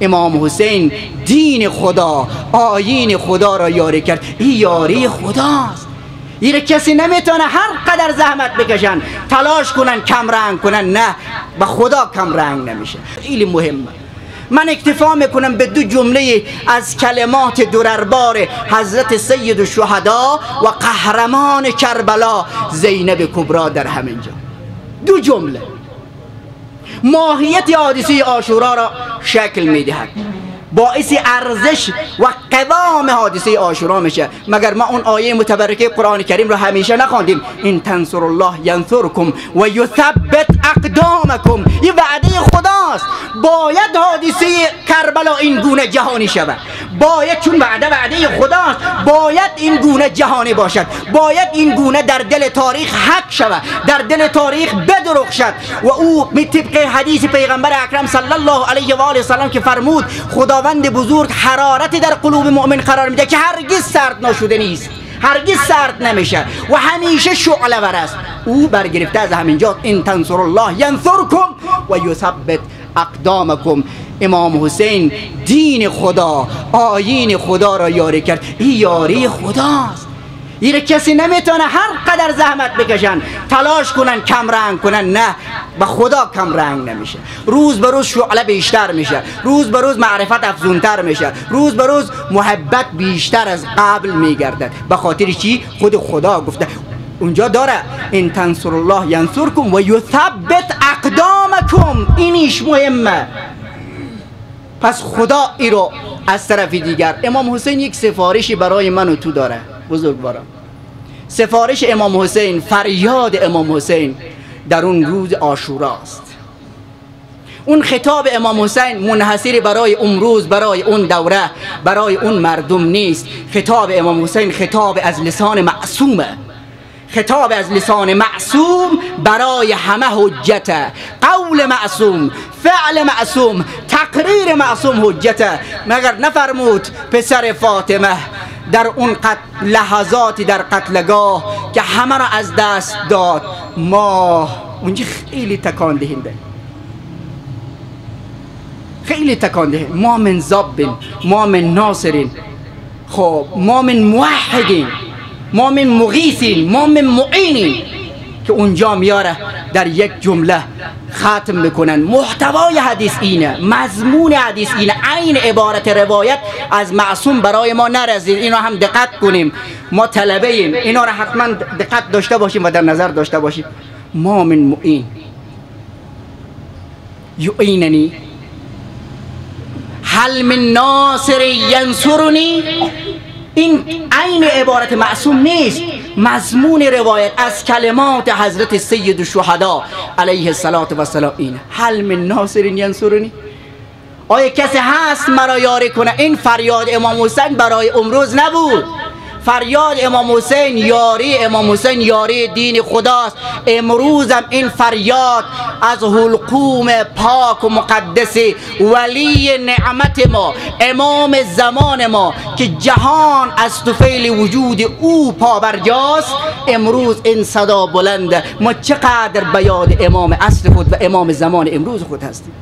امام حسین دین خدا، آیین خدا را یاری کرد. این یاری خداست. این کسی نمیتونه هر قدر زحمت بکشن، تلاش کنن، کم رنگ کنن، نه، به خدا کم رنگ نمیشه. خیلی مهمه. من اکتفا میکنم به 2 جمله از کلمات درربار حضرت سید الشهدا و قهرمان کربلا زینب کبری در همینجا. 2 جمله ماهیت حادثه عاشورا را شکل میدهد، باعث ارزش و قوام حادثه عاشورا میشه. مگر ما اون آیه متبرکه قرآن کریم رو همیشه نخواندیم؟ ان تنصروا الله ینصرکم و یثبت اقدامکم. این وعده خداست. باید حادثه کربلا این گونه جهانی شود، باید، چون وعده خداست، باید این گونه جهانی باشد، باید این گونه در دل تاریخ حق شود، در دل تاریخ بدرخشد. و او طبق حدیث پیغمبر اکرم صلی الله علیه و آله و سلم که فرمود خداوند بزرگ حرارتی در قلوب مؤمن قرار میده که هرگز سرد نشده نیست، هرگز سرد نمیشه و همیشه شعله ور است. او برگرفته از همینجا ان تنصر الله ینصرکم و یثبت اقدامکم. امام حسین دین خدا، آیین خدا را یاری کرد. این یاری خداست. این کسی نمیتونه هر قدر زحمت بکشن، تلاش کنن، کم رنگ کنن، نه، به خدا کم رنگ نمیشه. روز به روز شعله بیشتر میشه، روز به روز معرفت افزونتر میشه، روز به روز محبت بیشتر از قبل میگردد. به خاطر چی؟ خود خدا گفته اونجا داره ان تنصر الله ینصرکم و یثبت اقدامکم. اینیش مهمه. پس خدا ای رو از طرف دیگر. امام حسین یک سفارشی برای من و تو داره بزرگوارم. سفارش امام حسین، فریاد امام حسین در اون روز عاشوراست. اون خطاب امام حسین منحصر برای امروز، برای اون دوره، برای اون مردم نیست. خطاب امام حسین خطاب از لسان معصومه. خطاب از لسان معصوم برای همه حجته. قول معصوم، فعل معصوم، تقریر معصوم حجته. مگر نفرمود پسر فاطمه در اون لحظاتی در قتلگاه که همه را از دست داد، ما اونجا خیلی تکان دهنده، خیلی تکان دهنده. ما من ضبن، ما من ناصرین، خب ما من موحدین، ما من مغیثین، ما من معینین، که اونجا میاره در یک جمله ختم میکنن. محتوای حدیث اینه، مضمون حدیث اینه. عین عبارت روایت از معصوم برای ما نرسید. اینا هم دقت کنیم، ما طلبه ایم، اینا را حتما دقت داشته باشیم و در نظر داشته باشیم. ما من معین یعیننی، هل من ناصر ینصرنی. این عین عبارت معصوم نیست، مضمون روایت از کلمات حضرت سید الشهدا علیه السلام اینه. هل من ناصر ینصرنی. آیا کسی هست مرا یاری کنه؟ این فریاد امام حسین برای امروز نبود. فریاد امام حسین، یاری امام حسین یاری دین خداست. امروزم این فریاد از حلقوم پاک و مقدس ولی نعمت ما، امام زمان ما که جهان از طفیل وجود او پابرجاست، امروز این صدا بلنده. ما چقدر به یاد امام عصر خود و امام زمان امروز خود هستیم.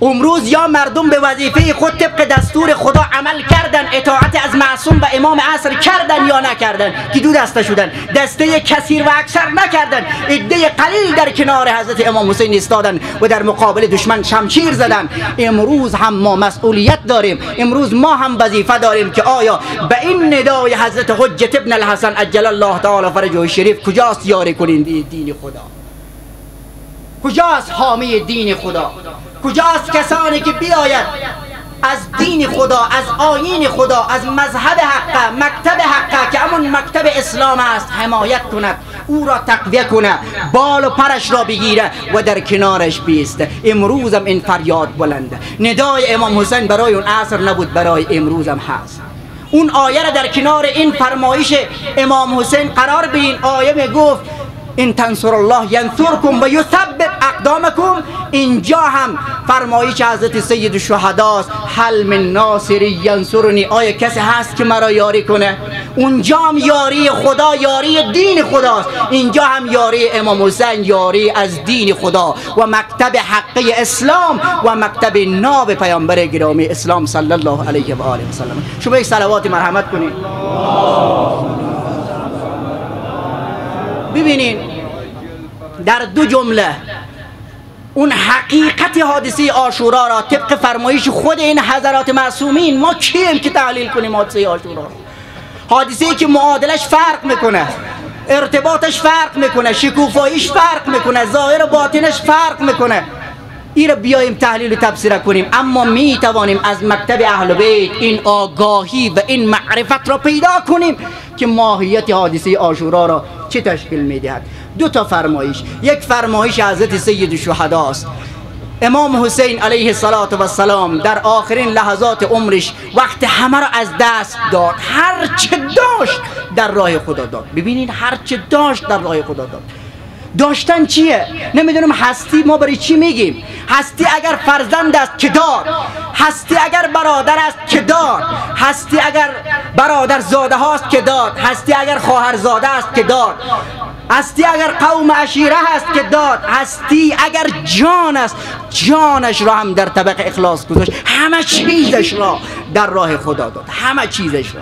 امروز یا مردم به وظیفه خود طبق دستور خدا عمل کردن، اطاعت از معصوم و امام عصر کردن یا نکردن، که 2 دسته شدن. دسته کثیر و اکثر نکردن. عده قلیل در کنار حضرت امام حسین ایستادن و در مقابل دشمن شمشیر زدن. امروز هم ما مسئولیت داریم، امروز ما هم وظیفه داریم که آیا به این ندای حضرت حجت ابن الحسن عجل الله تعالی فرجه شریف کجاست یاری کنین دین خدا؟ کجاست حامی دین خدا؟ کجاست کسانی که بیاید از دین خدا، از آیین خدا، از مذهب حق، مکتب حق که همون مکتب اسلام است حمایت کند، او را تقویه کنه، بال و پرش را بگیره و در کنارش بیسته. امروزم این فریاد بلنده. ندای امام حسین برای اون عصر نبود، برای امروزم هست. اون آیه را در کنار این فرمایش امام حسین قرار بدین. آیه می گفت این تنصر الله ینصرکم و یثبت اقدامکم. اینجا هم فرمایش حضرت سید الشهداست هل من ناصر ینصرنی، آیا کسی هست که مرا یاری کنه؟ اونجا هم یاری خدا، یاری دین خداست. اینجا هم یاری امام حسین، یاری از دین خدا و مکتب حقی اسلام و مکتب ناب پیامبر گرامی اسلام صلی الله علیه و آله و سلم. شما یک صلوات مرحمت کنید. ببینین در دو جمله اون حقیقت حادثه عاشورا را طبق فرمایش خود این حضرات معصومین ما کیم که تحلیل کنیم حادثه عاشورا؟ حادثه‌ای که معادلش فرق میکنه، ارتباطش فرق میکنه، شکوفاییش فرق میکنه، ظاهر و باطنش فرق میکنه. این را بیاییم تحلیل و تفسیر کنیم. اما می توانیم از مکتب اهل بیت این آگاهی و این معرفت را پیدا کنیم که ماهیت حادثه عاشورا را چه تشکیل میدهد. دو تا فرمایش، یک فرمایش حضرت سید الشهداست. امام حسین علیه السلام در آخرین لحظات عمرش وقت همه را از دست داد، هر چه داشت در راه خدا داد. ببینید هر چه داشت در راه خدا داد. داشتن چیه؟ نمیدونم هستی ما برای چی میگیم؟ هستی اگر فرزند است که داد، هستی اگر برادر است که داد، هستی اگر برادر زاده هاست که داد، هستی اگر خواهر زاده است که داد، هستی اگر قوم عشیره هست که داد، هستی اگر جان است جانش را هم در طبق اخلاص گذاشت، همه چیزش را در راه خدا داد، همه چیزش را.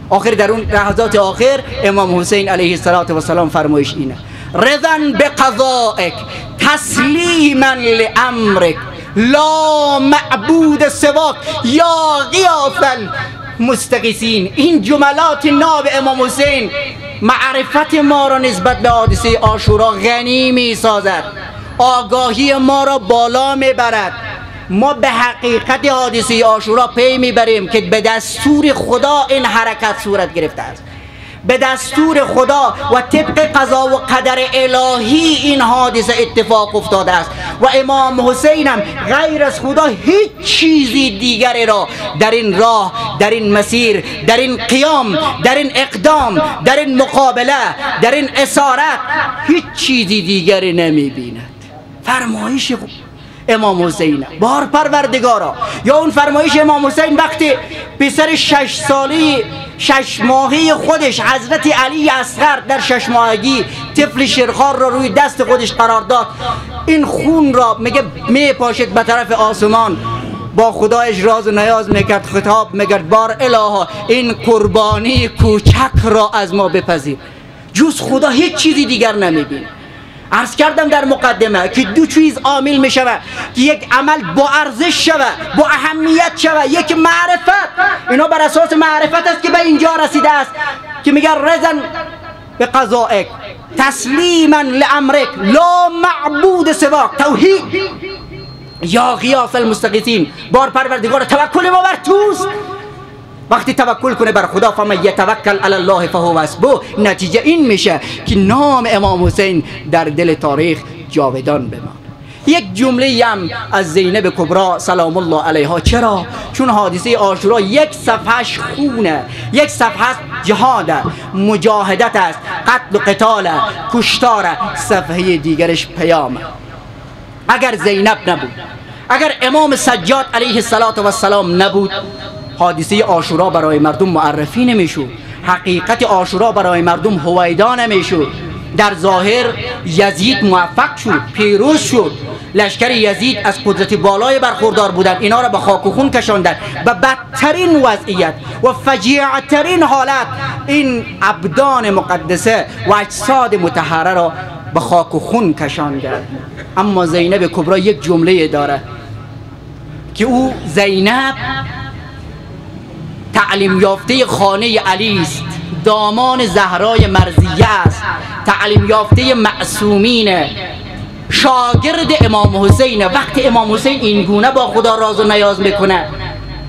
آخر در اون لحظات آخر امام حسین علیه السلام فرمایش اینه: رضا بقضائک تسلیما لامرک لا معبود سواک یا غیاث المستغیثین. این جملات ناب امام حسین معرفت ما را نسبت به حادثه عاشورا غنی می سازد، آگاهی ما را بالا می برد. ما به حقیقت حادثه عاشورا پی می بریم که به دستور خدا این حرکت صورت گرفته است، به دستور خدا و طبق قضا و قدر الهی این حادثه اتفاق افتاده است و امام حسین هم غیر از خدا هیچ چیزی دیگری را در این راه، در این مسیر، در این قیام، در این اقدام، در این مقابله، در این اسارت هیچ چیزی دیگری نمی بیند. فرمایش امام حسین بار پروردگارا، یا اون فرمایش امام حسین وقتی پسر 6 ساله 6 ماهه خودش حضرت علی اصغر در 6 ماهگی طفل شیرخوار را روی دست خودش قرار داد، این خون را میگه میپاشد به طرف آسمان، با خدایش راز و نیاز میکرد، خطاب میکرد بار الها این قربانی کوچک را از ما بپذیر. جز خدا هیچ چیزی دیگر نمیبینه. عرض کردم در مقدمه که دو چیز عامل می شود که یک عمل با ارزش شود، با اهمیت شود. یک معرفت، اینا بر اساس معرفت است که به اینجا رسیده است که میگه رضا به قضائک تسلیما لامرک لا معبود سواک، توحید یا غیاث المستغیثین. بار پروردگار توکل ما بر توست. وقتی توکل کنه بر خدا، فمن یتوکل علی الله فهو حسبه، نتیجه این میشه که نام امام حسین در دل تاریخ جاودان بماند. یک جمله هم از زینب کبرا سلام الله علیها. چرا؟ چون حادثه عاشورا یک صفحش خونه، یک صفحه جهاد، مجاهدت است، قتل و قتال، کشتار. صفحه دیگرش پیام. اگر زینب نبود، اگر امام سجاد علیه السلام نبود، حادثه عاشورا برای مردم معرفی نمیشد، حقیقت عاشورا برای مردم هویدا نمیشد. در ظاهر یزید موفق شد، پیروز شد، لشکر یزید از قدرت بالای برخوردار بودند، اینا را به خاک و خون کشاندند. به بدترین وضعیت و فجیعترین حالت این ابدان مقدسه و اجساد مطهره را به خاک و خون کشاندند. اما زینب کبرا یک جمله داره که او زینب تعلیم یافته خانه علی است، دامان زهرای مرضیه است، تعلیم یافته معصومین، شاگرد امام حسین. وقتی امام حسین این گونه با خدا راز و نیاز میکنه،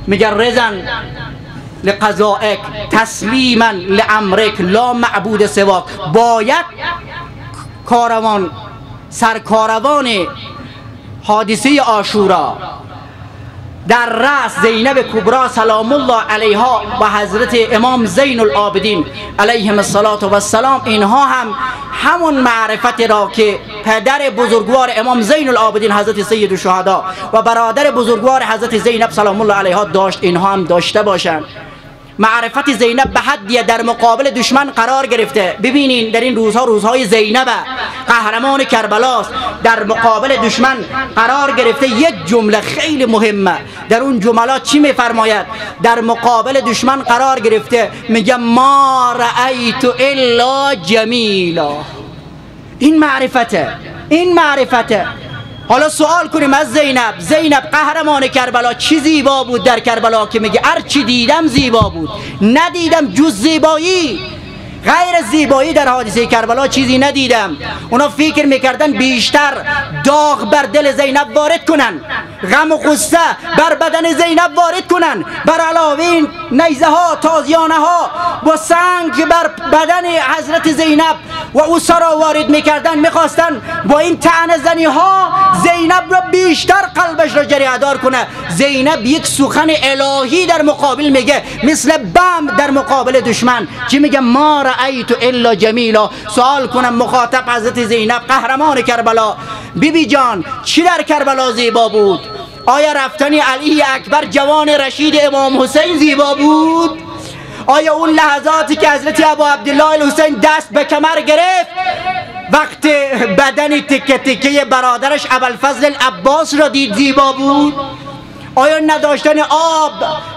میگه رضا لقضائک تسلیما لامرک لا معبود سواک. باید سرکاروان حادثه عاشورا در رأس زینب کبرا سلام الله علیها و حضرت امام زین العابدین علیهم السلام، اینها هم همون معرفت را که پدر بزرگوار امام زین العابدین حضرت سید الشهدا و برادر بزرگوار حضرت زینب سلام الله علیها داشت، اینها هم داشته باشند. معرفت زینب به حدیه در مقابل دشمن قرار گرفته. ببینین در این روزها روزهای زینب قهرمان کربلاست، در مقابل دشمن قرار گرفته. یک جمله خیلی مهمه در اون جملات چی میفرماید؟ در مقابل دشمن قرار گرفته میگه ما رأیت الا جمیلا. این معرفته، این معرفته. حالا سوال کنیم از زینب قهرمان کربلا چی زیبا بود در کربلا که میگه هر چی دیدم زیبا بود، ندیدم جز زیبایی، غیر زیبایی در حادثه کربلا چیزی ندیدم. اونا فکر میکردن بیشتر داغ بر دل زینب وارد کنن، غم و غصه بر بدن زینب وارد کنن، بر علاوه این نیزه ها تازیانه ها با سنگ بر بدن حضرت زینب و او سرا وارد میکردن. میخواستن با این طعنه زنی ها زینب را بیشتر قلبش را جریحه‌دار کنه. زینب یک سخن الهی در مقابل میگه، مثل بم در مقابل دشمن. چی میگه؟ ما رأیت الا جمیلا. سوال کنم مخاطب حضرت زینب قهرمان کربلا، بیبی جان چی در کربلا زیبا بود؟ آیا رفتن علی اکبر جوان رشید امام حسین زیبا بود؟ آیا اون لحظاتی که حضرت ابو عبدالله الحسین دست به کمر گرفت وقت بدن تکه تکه برادرش ابوالفضل العباس را دید زیبا بود؟ آیا نداشتن آب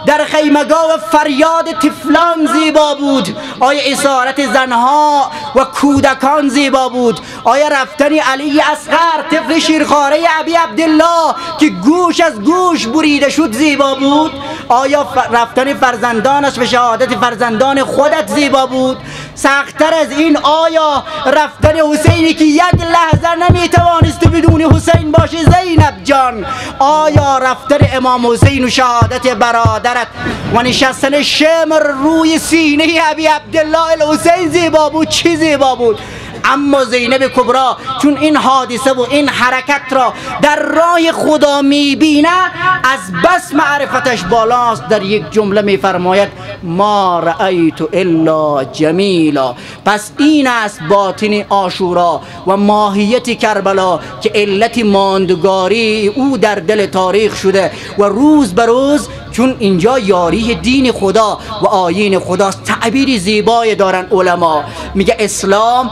در خیمگاه و فریاد طفلان زیبا بود؟ آیا اسارت زنها و کودکان زیبا بود؟ آیا رفتن علی اصغر طفل شیرخواره ابی عبدالله که گوش از گوش بریده شد زیبا بود؟ آیا رفتن فرزندانش و شهادت فرزندان خودت زیبا بود؟ سخت‌تر از این آیا رفتن حسینی که یک لحظه نمیتوانست بدون حسین باشه؟ زینب جان آیا رفتن امام حسین و شهادت برادرت و نشستن شمر روی سینه ابی عبدالله الحسین زیبا بود؟ چی زیبا بود؟ اما زینب کبرا چون این حادثه و این حرکت را در راه خدا میبینه، از بس معرفتش بالاست، در یک جمله میفرماید ما رأیت الا جمیلا. پس این است باطن عاشورا و ماهیت کربلا که علت ماندگاری او در دل تاریخ شده و روز به روز، چون اینجا یاری دین خدا و آیین خداست. تعبیری زیبای دارن علما، میگه اسلام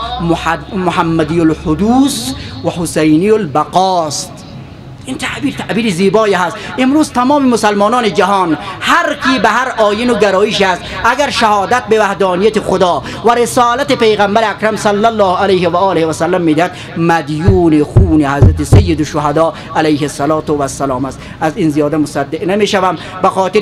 محمدی الحدوث و حسینی البقاست. این تعبیر زیبایی هست. امروز تمام مسلمانان جهان هر کی به هر آیین و گرایشی است، اگر شهادت به وحدانیت خدا و رسالت پیغمبر اکرم صلی الله علیه و آله و سلم میدهد، مدیون خون حضرت سید الشهدا علیه السلام است. از این زیاده مصدق نمیشوم. به خاطر